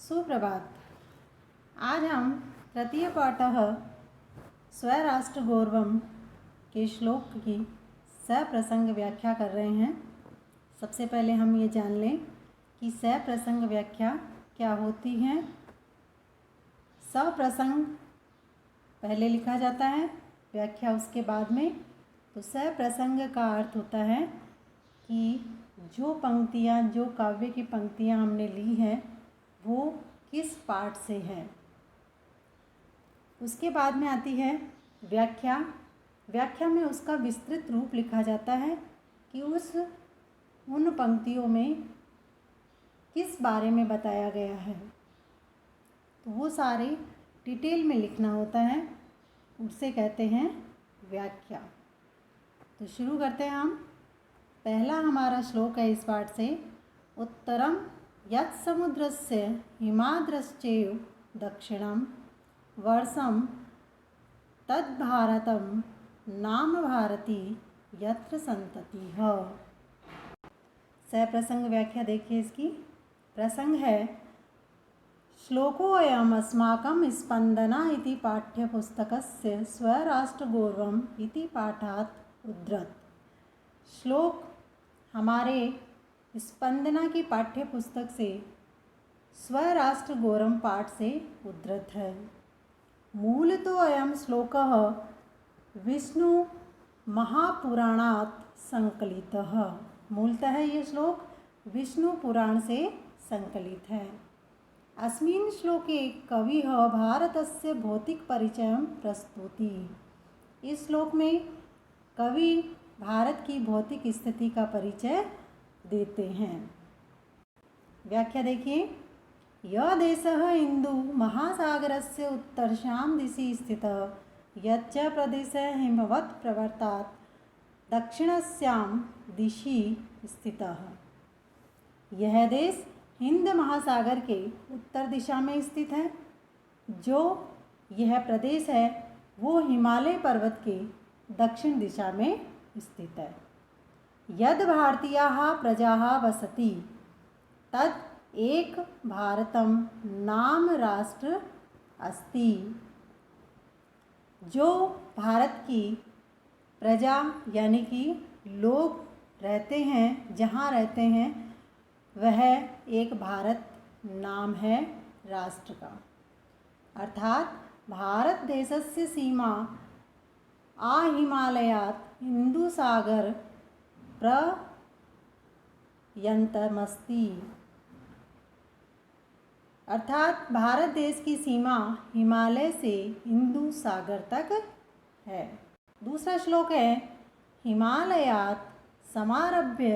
सुप्रभात। आज हम तृतीय पाठः स्वराष्ट्रगौरवम् के श्लोक की सप्रसंग व्याख्या कर रहे हैं। सबसे पहले हम ये जान लें कि सप्रसंग व्याख्या क्या होती है। सप्रसंग पहले लिखा जाता है, व्याख्या उसके बाद में। तो सप्रसंग का अर्थ होता है कि जो पंक्तियाँ, जो काव्य की पंक्तियाँ हमने ली हैं वो किस पाठ से है। उसके बाद में आती है व्याख्या। व्याख्या में उसका विस्तृत रूप लिखा जाता है कि उन पंक्तियों में किस बारे में बताया गया है। तो वो सारे डिटेल में लिखना होता है, उसे कहते हैं व्याख्या। तो शुरू करते हैं हम। पहला हमारा श्लोक है इस पाठ से। उत्तरम यत्समुद्रस्य हिमाद्रश्चैव दक्षिणं वर्षं तद्भारतं नाम भारती यत्र संततिः। सप्रसंग व्याख्या देखिए इसकी। प्रसंग है श्लोकोऽयम् अस्माकं स्पंदना इति पाठ्यपुस्तकस्य स्वराष्ट्रगौरवम् इति पाठात् उद्धृत। श्लोक हमारे स्पंदना की पाठ्य पुस्तक से स्वराष्ट्रगौरवम् पाठ से उद्धृत है। मूलतो अयं श्लोकः विष्णु महापुराणात् संकलितः। मूलतः ये श्लोक विष्णु पुराण से संकलित है। अस्मिन् श्लोके कविः भारतस्य भौतिक परिचयं प्रस्तुति। इस श्लोक में कवि भारत की भौतिक स्थिति का परिचय देते हैं। व्याख्या देखिए। यह देशः हिंदू महासागरस्य उत्तरशां दिशि स्थितः यच्च प्रदेशः हिमवत् प्रवर्तात् दक्षिणस्यां दिशि स्थितः। यह देश हिंद महासागर के उत्तर दिशा में स्थित है। जो यह प्रदेश है वो हिमालय पर्वत के दक्षिण दिशा में स्थित है। यद भारतीयाः प्रजाः वसति तद एक भारतम नाम राष्ट्र अस्ति। जो भारत की प्रजा यानी कि लोग रहते हैं, जहाँ रहते हैं वह एक भारत नाम है राष्ट्र का। अर्थात भारत देशस्य सीमा आहिमालयात् हिंदुसागर पर्यन्तमस्ति। अर्थात भारत देश की सीमा हिमालय से हिंदू सागर तक है। दूसरा श्लोक है हिमालयात् समारभ्य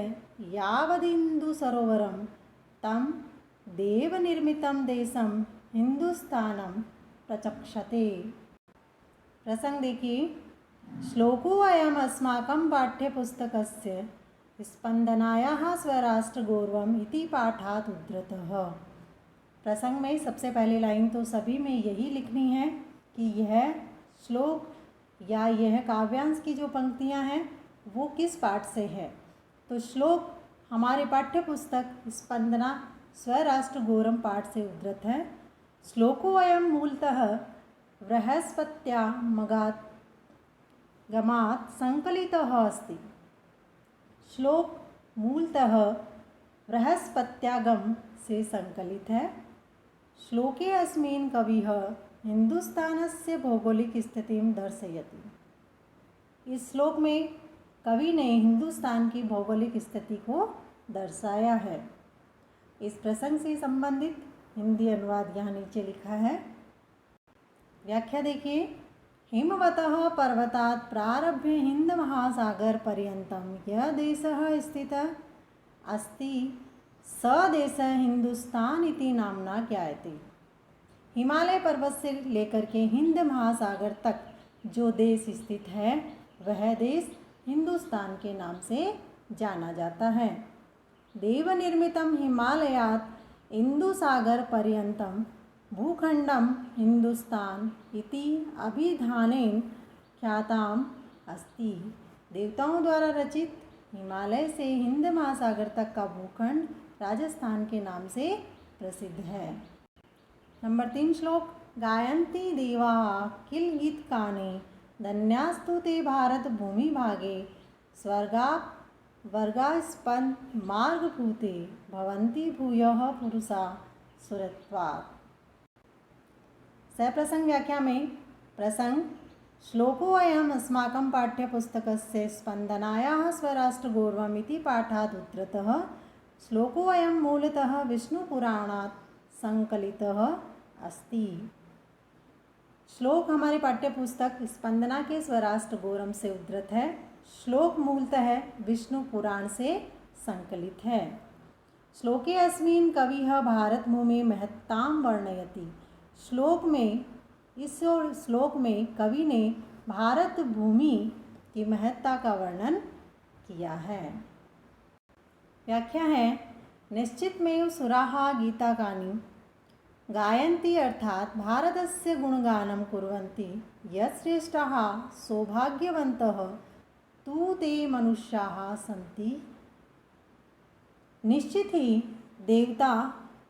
यावदिन्दु सरोवरं तं देवनिर्मितं देशं हिंदुस्तानं प्रचक्षते। प्रसंग देखिए। श्लोकोऽयम् अस्माकं पाठ्यपुस्तकस्य स्पंदनायाः स्वराष्ट्रगौरवम् इति पाठात् उद्धृतः। प्रसंग में सबसे पहली लाइन तो सभी में यही लिखनी है कि यह श्लोक या यह काव्यांश की जो पंक्तियां हैं वो किस पाठ से है। तो श्लोक हमारे पाठ्यपुस्तक स्पंदना स्वराष्ट्रगौरवम् पाठ से उद्धृत है। श्लोकोऽयं मूलतः बृहस्पत्यागमात् संकलितः अस्ति। श्लोक मूलतः बृहस्पत्यागम से संकलित है। श्लोके अस्मिन् कविः हिंदुस्तानस्य भौगोलिक स्थितिं दर्शयति। इस श्लोक में कवि ने हिंदुस्तान की भौगोलिक स्थिति को दर्शाया है। इस प्रसंग से संबंधित हिंदी अनुवाद यहाँ नीचे लिखा है। व्याख्या देखिए। हिमवतः पर्वतात् प्रारभ्य हिंद महासागर पर्यन्तं यह देशः स्थितः अस्ति स देशः हिंदुस्तान इति नाम्ना ज्ञायते। हिमालय पर्वत से लेकर के हिंद महासागर तक जो देश स्थित है वह देश हिंदुस्तान के नाम से जाना जाता है। देवनिर्मितं हिमालयात् इंदुसागर पर्यन्तं भूखंडम हिंदुस्तान इति अभिधानेन ख्याताम अस्ति। देवताओं द्वारा रचित हिमालय से हिंद महासागर तक का भूखंड राजस्थान के नाम से प्रसिद्ध है। नंबर 3 श्लोक, गायन्ति देवाः किल गीतकानि धन्यास्तु ते भारत भूमि भागे स्वर्गास्पद मार्गभूते भवन्ति भूयः पुरुषा सुरत्वात्। सप्रसंग व्याख्या में प्रसंग, श्लोकोऽयम् अस्माकं पाठ्यपुस्तकस्य स्पन्दनायाः स्वराष्ट्रगौरवमिति पाठात् उद्धृतः। श्लोकोऽयं मूलतः विष्णुपुराणात् संकलितः अस्ति। श्लोक हमारी पाठ्यपुस्तक स्पंदना के स्वराष्ट्र गौरव से उद्धृत है। श्लोक मूलतः विष्णु पुराण से संकलित है। श्लोके अस्मिन् कविः भारतभूमि महत्तां वर्णयति। इस श्लोक में कवि ने भारत भूमि की महत्ता का वर्णन किया है। व्याख्या है, निश्चितमेव सुराः गीताकानि गायन्ति अर्थात भारतस्य गुणगानं कुर्वन्ति। यश्रेष्ठाः सौभाग्यवन्तः तु ते मनुष्याः सन्ति। निश्चित ही देवता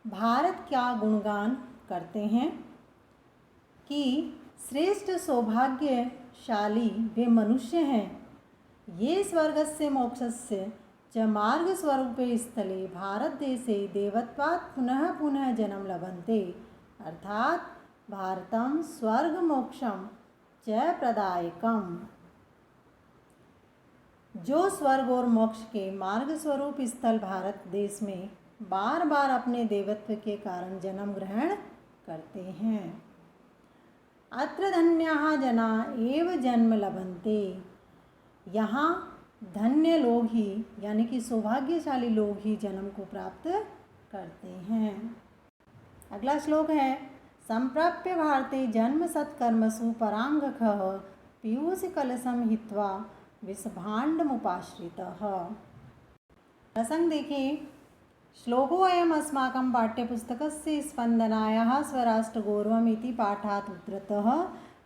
भारत का गुणगान करते हैं कि श्रेष्ठ सौभाग्यशाली वे मनुष्य हैं। ये स्वर्गस्य मोक्षस्य च मार्गस्वरूपे स्थले भारत देशे देवत्वात् पुनः पुनः जन्म लभन्ते। अर्थात भारतं स्वर्ग मोक्षम च प्रदायकम। जो स्वर्ग और मोक्ष के मार्ग स्वरूप स्थल भारत देश में बार बार अपने देवत्व के कारण जन्म ग्रहण करते हैं। अत्र धन्याः जना एव जन्म लभन्ते। यहाँ धन्य लोग ही यानी कि सौभाग्यशाली लोग ही जन्म को प्राप्त करते हैं। अगला श्लोक है, संप्राप्य भारते जन्म सत्कर्मसु परांगखः पीयूष कलशम हित्वा विषभाण्डमुपाश्रितः। प्रसंग देखिए, श्लोकोऽयम् अस्माकं पाठ्यपुस्तकस्य स्पन्दनायाः स्वराष्ट्रगौरवमिति पाठात् उद्धृतः।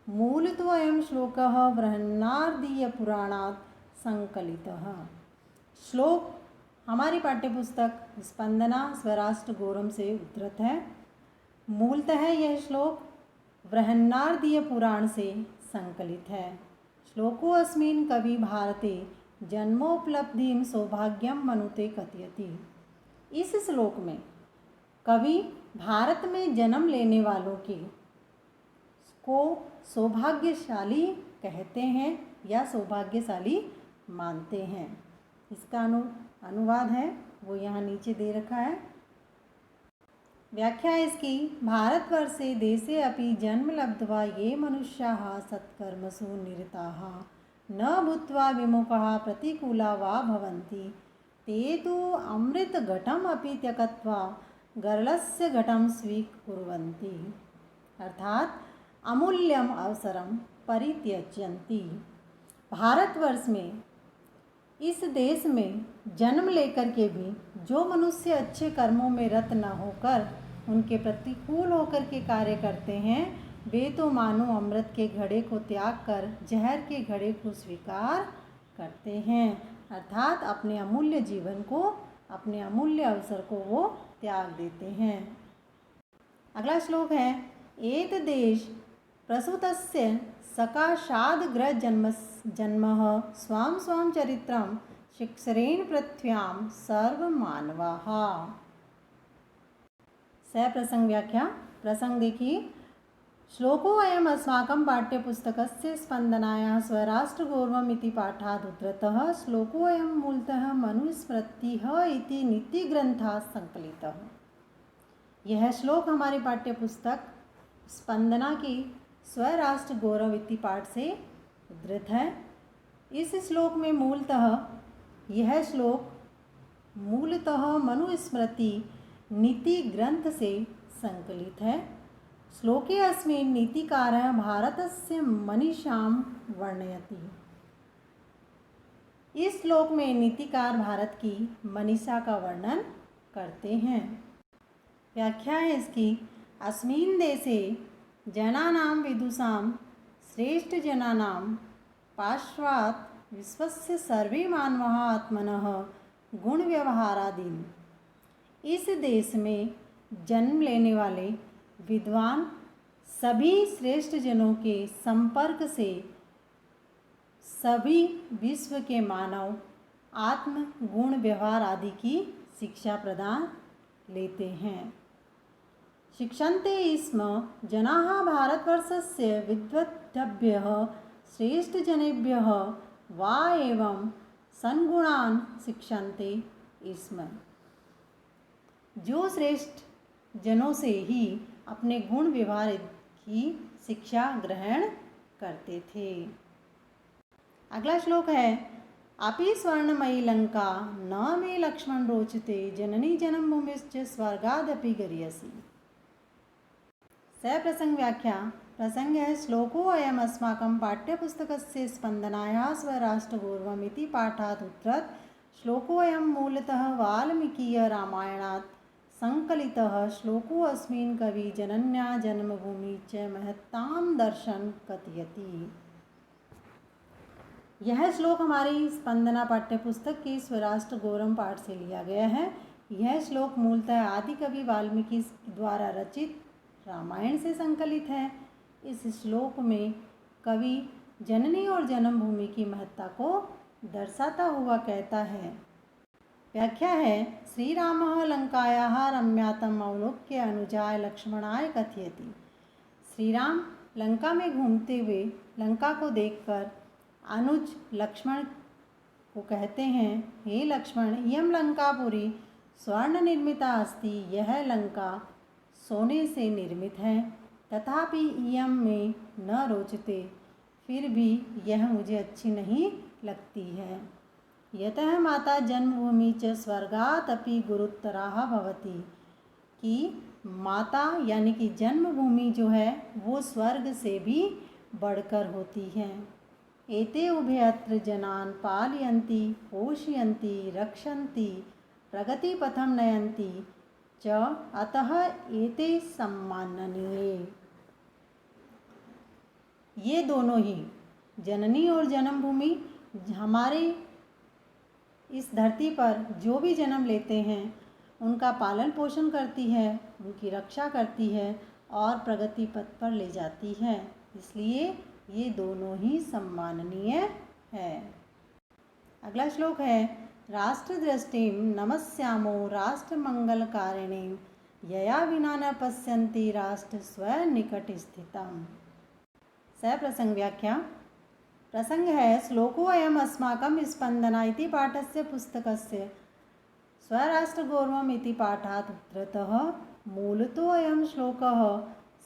मूलतो अयं श्लोकः बृहन्नारदीयपुराणात् संकलितः। श्लोक हमारी पाठ्यपुस्तक स्पंदना स्वराष्ट्र गौरव से उद्धृत है। मूलतः यह श्लोक बृहन्नारदीय पुराण से संकलित है। श्लोको अस्मिन् कवि भारते जन्मोपलब्धिं सौभाग्यम मनुते कथयति। इस श्लोक में कवि भारत में जन्म लेने वालों को सौभाग्यशाली कहते हैं या सौभाग्यशाली मानते हैं। इसका अनुवाद है वो यहाँ नीचे दे रखा है। व्याख्या इसकी, भारतवर्षे देशे अपि जन्म लब्ध्वा ये मनुष्याः सत्कर्मसु निरताः न भूत्वा विमुखाः प्रतिकूला वा भवन्ति ते तु अमृतघटम् अपि त्यक्त्वा गरलस्य घटं स्वीकुर्वन्ति। अर्थात अमूल्यम अवसरम परित्यजन्ति। भारतवर्ष में, इस देश में जन्म लेकर के भी जो मनुष्य अच्छे कर्मों में रत न होकर उनके प्रतिकूल होकर के कार्य करते हैं, वे तो मानो अमृत के घड़े को त्याग कर जहर के घड़े को स्वीकार करते हैं। अर्थात अपने अमूल्य जीवन को, अपने अमूल्य अवसर को वो त्याग देते हैं। अगला श्लोक है, एत देश प्रसूतस्य सकाशाद्ग्रह जन्मः स्वां स्वां चरित्रं शिक्षरेण पृथ्व्यां सर्वमानवाः। सप्रसंग व्याख्या। प्रसंग देखिए, श्लोकोऽयम् अस्माकं पाठ्यपुस्तकस्य स्पन्दनायाः स्वराष्ट्रगौरवमिति पाठात् उद्धृतः। श्लोकोऽयं मूलतः मनुस्मृतिः इति नीतिग्रन्थात् संकलितः। यह श्लोक हमारी पाठ्यपुस्तक स्पंदना की स्वराष्ट्र गौरव इति पाठ से उद्धृत है। इस श्लोक में यह श्लोक मूलतः मनुस्मृति नीति ग्रंथ से संकलित है। श्लोके अस्मिन् नीतिकारः भारतस्य मनीषां वर्णयति। इस श्लोक में नीतिकार भारत की मनीषा का वर्णन करते हैं। व्याख्या है इसकी, अस्मिन् देशे जनानां विदुषां श्रेष्ठजनानां पार्श्वात् विश्वस्य सर्वे मानवाः आत्मनः गुणव्यवहारादीन्। इस देश में जन्म लेने वाले विद्वान सभी श्रेष्ठ जनों के संपर्क से सभी विश्व के मानव आत्म गुण व्यवहार आदि की शिक्षा प्रदान लेते हैं। शिक्षन्ते स्म जनाः भारतवर्षस्य विद्वद्भ्यः श्रेष्ठजनेभ्यः वा एवं सन्गुणान् शिक्षन्ते स्म। जो श्रेष्ठ जनों से ही अपने गुण व्यवहार की शिक्षा ग्रहण करते थे। अगला श्लोक है, अपि स्वर्णमयी लंका न मे लक्ष्मण रोचते जननी जन्मभूमिश्च स्वर्गादपि गरीयसी। सप्रसंग व्याख्या। प्रसंग है, श्लोको अयम अस्माकं पाठ्यपुस्तकस्य स्पन्दनायाः स्वराष्ट्रगौरवमिति पाठात् उद्धृत। श्लोको अयम मूलतः वाल्मीकीय रामायणात् संकलितः श्लोको अस्मिन् कवि जनन्या जन्मभूमि च महत्तां दर्शन कथयति। यह श्लोक हमारी स्पंदना पाठ्यपुस्तक के स्वराष्ट्र गौरव पाठ से लिया गया है। यह श्लोक मूलतः आदि कवि वाल्मीकि द्वारा रचित रामायण से संकलित है। इस श्लोक में कवि जननी और जन्मभूमि की महत्ता को दर्शाता हुआ कहता है। व्याख्या है, श्री रामः लंकायाः रम्यातम अवलोक्य अनुजाय लक्ष्मणाय कथयति। श्री राम लंका में घूमते हुए लंका को देखकर अनुज लक्ष्मण को कहते हैं, हे लक्ष्मण, इयं लंकापुरी स्वर्ण निर्मिता अस्ति। यह लंका सोने से निर्मित है, तथापि इयं में न रोचते, फिर भी यह मुझे अच्छी नहीं लगती है। यतः माता जन्मभूमि च स्वर्गात् अपि गुरुतरा भवति, कि माता यानी कि जन्मभूमि जो है वो स्वर्ग से भी बढ़कर होती है। एते उभयत्र जनान् पालयन्ति पोषयन्ति रक्षन्ति प्रगतिपथं नयन्ति च, अतः एते सम्माननीय। ये दोनों ही जननी और जन्मभूमि हमारे इस धरती पर जो भी जन्म लेते हैं उनका पालन पोषण करती है, उनकी रक्षा करती है और प्रगति पथ पर ले जाती है। इसलिए ये दोनों ही सम्माननीय है। अगला श्लोक है, राष्ट्रदृष्टिं नमस्यामो राष्ट्रमंगलकारिणीं यया विना न पश्यन्ति राष्ट्र स्वनिकट स्थितम्। सप्रसंग व्याख्या। प्रसंग है, श्लोको अयम अस्माकं स्पन्दना इति पाठस्य पुस्तकस्य स्वराष्ट्रगौरवम् इति पाठात् उद्धृतः। मूलतो अयं श्लोकः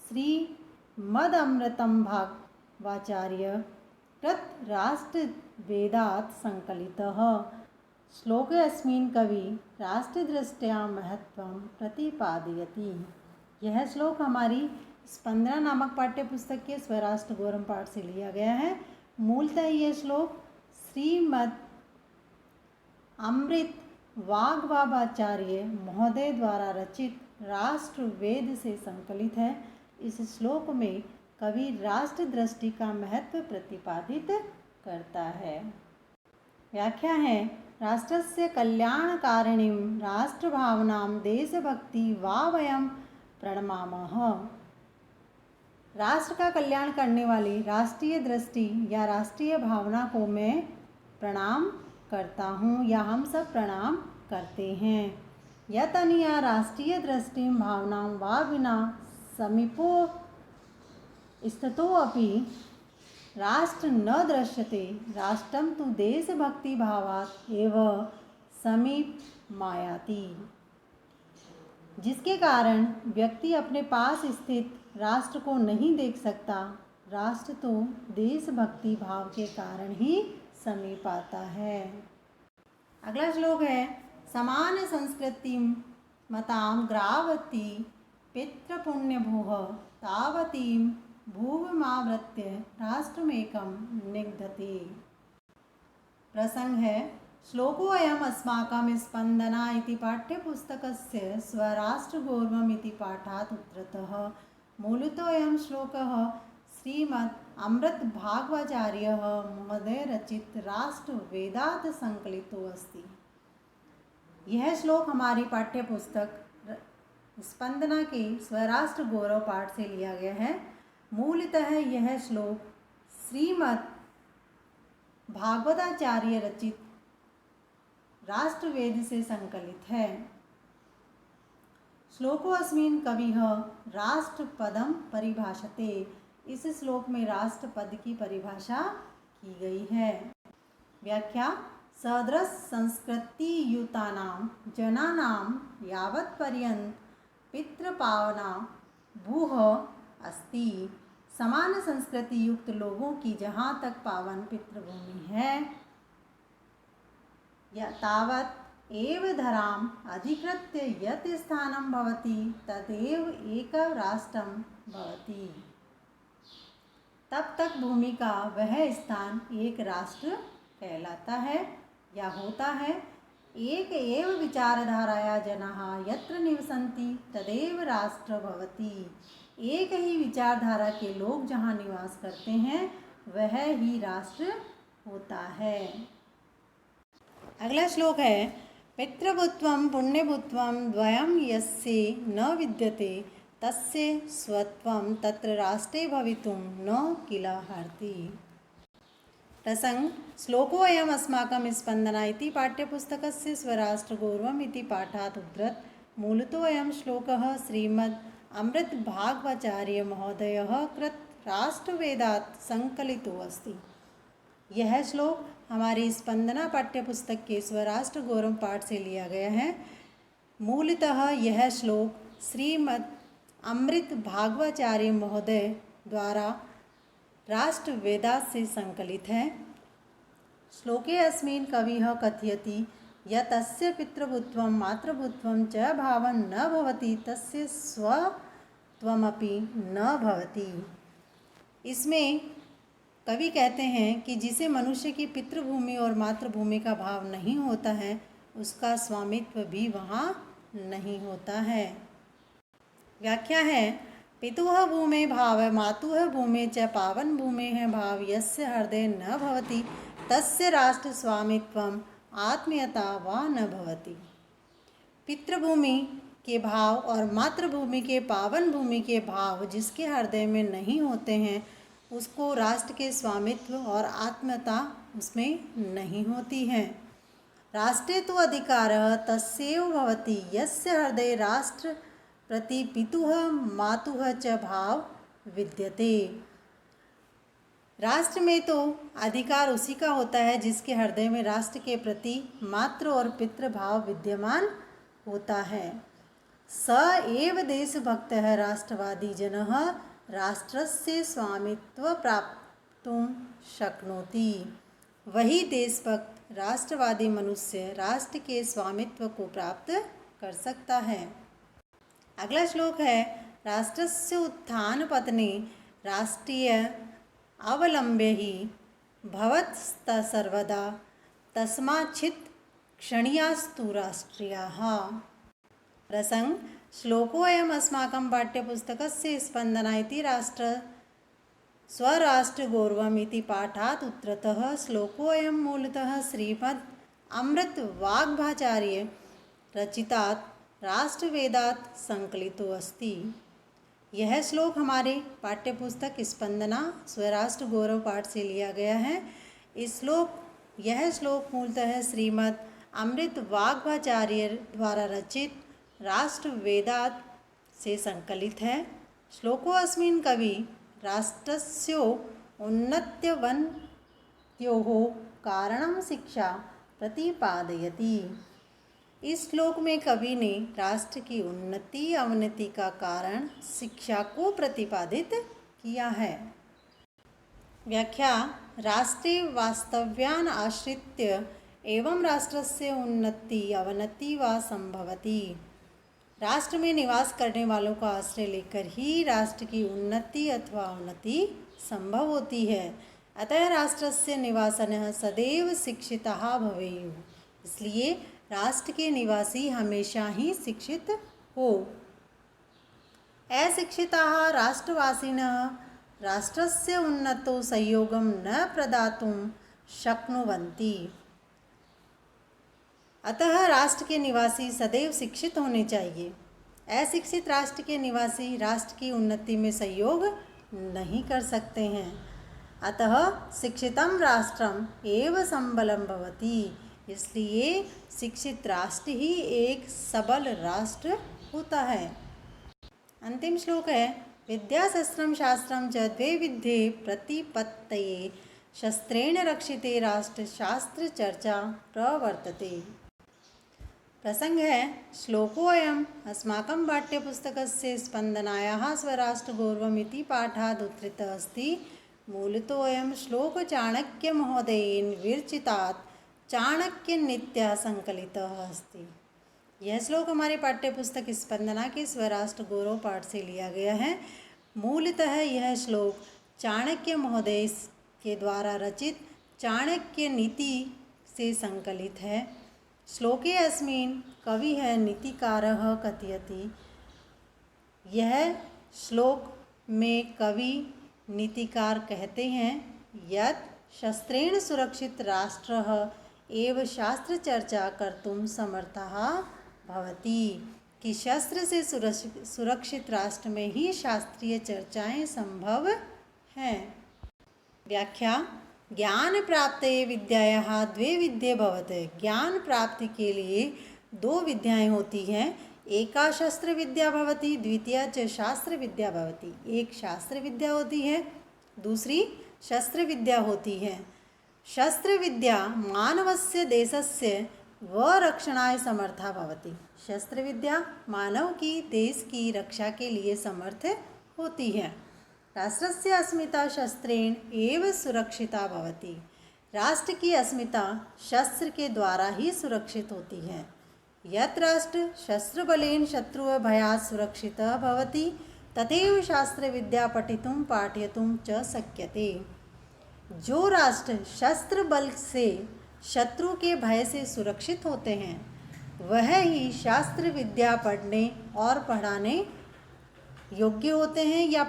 श्रीमदमृतं भागवाचार्य कृत राष्ट्रवेदात् संकलितः। श्लोके अस्मिन् कवि राष्ट्रदृष्ट्या महत्वं प्रतिपादयति। यह श्लोक हमारी स्पंदना नामक पाठ्यपुस्तक के स्वराष्ट्र गौरव पाठ से लिया गया है। मूलतः यह श्लोक श्रीमद अमृत वाग्वाचार्य महोदय द्वारा रचित राष्ट्रवेद से संकलित है। इस श्लोक में कवि राष्ट्र दृष्टि का महत्व प्रतिपादित करता है। व्याख्या है, राष्ट्रस्य कल्याणकारिणीं राष्ट्रभावनां देशभक्ति वा वयं प्रणमामः। राष्ट्र का कल्याण करने वाली राष्ट्रीय दृष्टि या राष्ट्रीय भावना को मैं प्रणाम करता हूँ या हम सब प्रणाम करते हैं। यतनिया राष्ट्रीय दृष्टि भावनां वा विना समीपो स्थितो अपि राष्ट्र न दृश्यते, राष्ट्रम तु देशभक्ति भावात् एव समीप मायाति। जिसके कारण व्यक्ति अपने पास स्थित राष्ट्र को नहीं देख सकता। राष्ट्र तो देशभक्ति भाव के कारण ही समीप आता है। अगला श्लोक है, समान संस्कृति मतां ग्रावती पितृपुण्यभूः तावतीं भूवमावृत्य राष्ट्रमेकं निगदति। प्रसंग है, श्लोको अयम अस्माकं स्पन्दना इति पाठ्यपुस्तकस्य स्वराष्ट्रगौरवम् इति पाठात् उद्धृतः। मूलतो अयं श्लोकः श्रीमद् अमृत भागवाचार्यः महोदय रचित राष्ट्रवेदात् संकलितो अस्ति। यह श्लोक हमारी पाठ्यपुस्तक स्पंदना के स्वराष्ट्र गौरव पाठ से लिया गया है। मूलतः यह श्लोक श्रीमद् भागवताचार्य रचित राष्ट्रवेद से संकलित है। श्लोकोऽस्मिन् कविः राष्ट्रपदं परिभाषते। इस श्लोक में राष्ट्रपद की परिभाषा की गई है। व्याख्या: सदृश संस्कृतियुतानां जनानां यावत्पर्यन्त पितृपावना भूः अस्ति। समान संस्कृति युक्त लोगों की जहाँ तक पावन पितृभूमि है, तावत् एव धराम् अधिकृत्य यत् स्थानं भवति तदेव एकं राष्ट्रं भवति। तब तक भूमि का वह स्थान एक राष्ट्र कहलाता है या होता है। एक एव विचारधाराया जनाः यत्र निवसन्ति तदेव राष्ट्र भवति। एक ही विचारधारा के लोग जहाँ निवास करते हैं वह ही राष्ट्र होता है। अगला श्लोक है पितृभूत्वं पुण्यभूत्वं द्वयं यस्य न विद्यते तस्य स्वत्वं तत्र राष्ट्रे भवितुं न किलाहर्ति। प्रसंग: श्लोकोऽयम् अस्माकं स्पंदना इति पाठ्यपुस्तकस्य स्वराष्ट्रगौरवम् इति पाठात् उद्धृत। मूलतोऽयं श्लोकः श्रीमद् अमृतभागवताचार्य महोदयः कृत राष्ट्रवेदात् संकलितो अस्ति। यह श्लोक हमारी स्पंदना पाठ्यपुस्तक के स्वराष्ट्र गौरव पाठ से लिया गया है। मूलतः यह श्लोक श्रीमद् अमृत भागवताचार्य महोदय द्वारा राष्ट्रवेदात् से संकलित है। श्लोके अस्मिन् कविः कथयति यत् तस्य पितृभूत्वं मातृभूत्वं च भावं न भवति तस्य स्वत्वमपि न भवति। इसमें कवि कहते हैं कि जिसे मनुष्य की पितृभूमि और मातृभूमि का भाव नहीं होता है उसका स्वामित्व भी वहाँ नहीं होता है। व्याख्या है पितुः भूमे भाव मातुः भूमे च पावन भूमे है भाव यस्य हृदय न भवति तस्य राष्ट्र स्वामित्वम आत्मीयता वा न भवति। पितृभूमि के भाव और मातृभूमि के पावन भूमि के भाव जिसके हृदय में नहीं होते हैं उसको राष्ट्र के स्वामित्व और आत्मीयता उसमें नहीं होती है। राष्ट्रे तो अधिकारः तस्यैव भवति यस्य हृदये राष्ट्र प्रति पितुः मातुः च भाव विद्यते। राष्ट्र में तो अधिकार उसी का होता है जिसके हृदय में राष्ट्र के प्रति मातृ और पितृ भाव विद्यमान होता है। स एव देशभक्तः राष्ट्रवादी जनः राष्ट्रस्य स्वामित्व प्राप्तुं शक्नोति। वही देशभक्त राष्ट्रवादी मनुष्य राष्ट्र के स्वामित्व को प्राप्त कर सकता है। अगला श्लोक है राष्ट्रस्य उत्थान पतने राष्ट्रीय अवलंब्य ही भवत् सर्वदा तस्माच्छित् क्षणीयास्तु राष्ट्रियाः। प्रसंग: श्लोकोऽयम् अस्माकं पाठ्यपुस्तकस्य स्पंदना इति स्वराष्ट्रगौरवम् इति पाठात् उद्धृतः। श्लोकोऽयं मूलतः श्रीमद् अमृतवाग्भाचार्य रचितात् राष्ट्रवेदात् संकलितो अस्ति। यह श्लोक हमारे पाठ्यपुस्तक स्पंदना स्वराष्ट्र गौरव पाठ से लिया गया है। यह श्लोक मूलतः श्रीमद् अमृतवाग्भाचार्य द्वारा रचित राष्ट्रवेदात् से संकलित है। श्लोकोऽस्मिन् कवि राष्ट्रस्य उन्नत्योः कारणं शिक्षा प्रतिपादयति। इस श्लोक में कवि ने राष्ट्र की उन्नति अवनति का कारण शिक्षा को प्रतिपादित किया है। व्याख्या: राष्ट्रे वास्तव्यान् आश्रित्य एवं राष्ट्रस्य उन्नति अवनति वा संभवति। राष्ट्र में निवास करने वालों का आश्रय लेकर ही राष्ट्र की उन्नति अथवा अवनति संभव होती है। अतः राष्ट्रस्य निवासिनः सदैव शिक्षिताः भवेयुः। इसलिए राष्ट्र के निवासी हमेशा ही शिक्षित हो। अशिक्षिताः राष्ट्रवासिनः राष्ट्रस्य उन्नतौ सहयोगं न प्रदातुं शक्नुवन्ति। अतः राष्ट्र के निवासी सदैव शिक्षित होने चाहिए। अशिक्षित राष्ट्र के निवासी राष्ट्र की उन्नति में सहयोग नहीं कर सकते हैं। अतः शिक्षितम राष्ट्रम एव सबलम भवति, इसलिए शिक्षित राष्ट्र ही एक सबल राष्ट्र होता है। अंतिम श्लोक है, विद्या शस्त्रम शास्त्रम च द्वे विद्ये प्रतिपत्तये शस्त्रेण रक्षिते राष्ट्र शास्त्र चर्चा प्रवर्तते। प्रसंग है, श्लोकोऽयम् अस्माकं पाठ्यपुस्तकस्य स्पन्दनायाः स्वराष्ट्रगौरवमिति पाठात् उद्धृतः अस्ति। मूलतोऽयं श्लोक चाणक्यमहोदयेन विरचितात् चाणक्यनीत्या संकलितः अस्ति। यह श्लोक हमारे पाठ्यपुस्तक स्पंदना के स्वराष्ट्र गौरव पाठ से लिया गया है। मूलतः यह श्लोक चाणक्य महोदय के द्वारा रचित चाणक्य नीति से संकलित है। श्लोके अस्मिन् कविः नीतिकारः कथयति। यह श्लोक में कवि नीतिकार कहते हैं, यत् शस्त्रेण सुरक्षित राष्ट्रः एव शास्त्र चर्चा कर्तुं समर्थः भवति, कि शस्त्र से सुरक्षित राष्ट्र में ही शास्त्रीय चर्चाएं संभव हैं। व्याख्या, ज्ञान प्राप्तये विद्यायाः द्वे विद्ये भवति। ज्ञान प्राप्ति के लिए दो विद्याएं होती हैं। एका शस्त्र विद्या भवति, द्वितीया च शास्त्र विद्या भवति। एक शास्त्र विद्या होती है, दूसरी शस्त्र विद्या होती है। शस्त्र विद्या मानवस्य देशस्य व रक्षणाय समर्था भवति। शस्त्र विद्या मानव की देश की रक्षा के लिए समर्थ होती है। राष्ट्रस्य अस्मिता शस्त्रेण एव सुरक्षिता भवति। राष्ट्र की अस्मिता शस्त्र के द्वारा ही सुरक्षित होती है। यत् राष्ट्र शस्त्रबलेन शत्रुः भयात् सुरक्षितः भवति, तथैव शास्त्र विद्या पठितुं पाठयितुं च शक्यते। जो राष्ट्र शस्त्र बल से शत्रु के भय से सुरक्षित होते हैं, वह ही शास्त्र विद्या पढ़ने और पढ़ाने योग्य होते हैं, या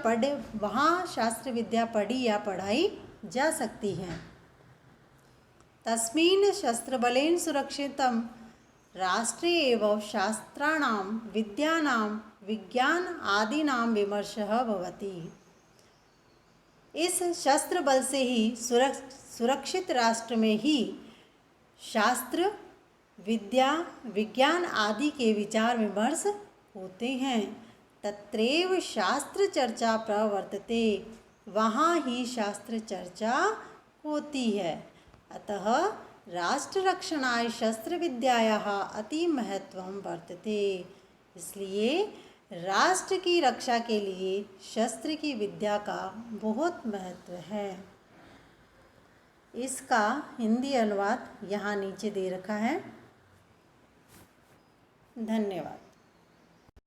वहाँ शास्त्र विद्या पढ़ी या पढ़ाई जा सकती है। तस्मिन् शस्त्रबलेन सुरक्षितं राष्ट्रे एव शास्त्राणां विद्यानां विज्ञान आदीनां विमर्शः भवति। इस शस्त्र बल से ही सुरक्षित राष्ट्र में ही शास्त्र विद्या विज्ञान आदि के विचार विमर्श होते हैं। तत्रैव शास्त्र चर्चा प्रवर्तते, वहाँ ही शास्त्र चर्चा होती है। अतः राष्ट्र रक्षणाय शस्त्र विद्यायाः अति महत्वं वर्तते। इसलिए राष्ट्र की रक्षा के लिए शस्त्र की विद्या का बहुत महत्व है। इसका हिंदी अनुवाद यहाँ नीचे दे रखा है। धन्यवाद।